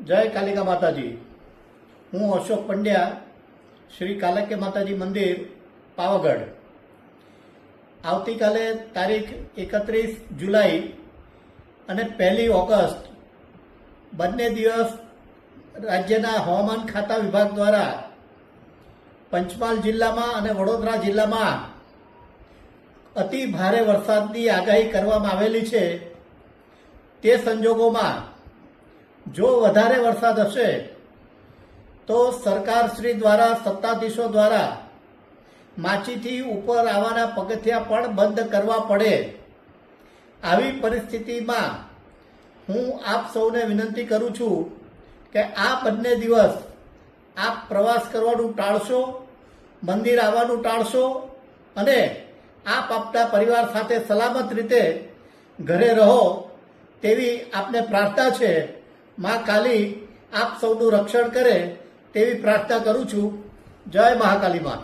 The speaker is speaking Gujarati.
જય કાલિકા માતાજી। હું અશોક પંડ્યા, શ્રી કાલકે માતાજી મંદિર, પાવાગઢ। આવતીકાલે તારીખ 31 જુલાઈ અને 1 ઓગસ્ટ બંને દિવસ રાજ્યના હવામાન ખાતા વિભાગ દ્વારા પંચમહાલ જિલ્લામાં અને વડોદરા જિલ્લામાં અતિ ભારે વરસાદની આગાહી કરવામાં આવેલી છે। તે સંજોગોમાં જો વધારે વરસાદ હશે તો સરકારશ્રી દ્વારા, સત્તાધીશો દ્વારા માચીથી ઉપર આવવાના પગથિયા પણ બંધ કરવા પડે। આવી પરિસ્થિતિમાં હું આપ સૌને વિનંતી કરું છું કે આ બંને દિવસ આપ પ્રવાસ કરવાનું ટાળશો, મંદિર આવવાનું ટાળશો અને આપ આપના પરિવાર સાથે સલામત રીતે ઘરે રહો તેવી આપને પ્રાર્થના છે। માં કાલી આપ સૌનું રક્ષણ કરે તેવી પ્રાર્થના કરું છું। જય મહાકાલી માં।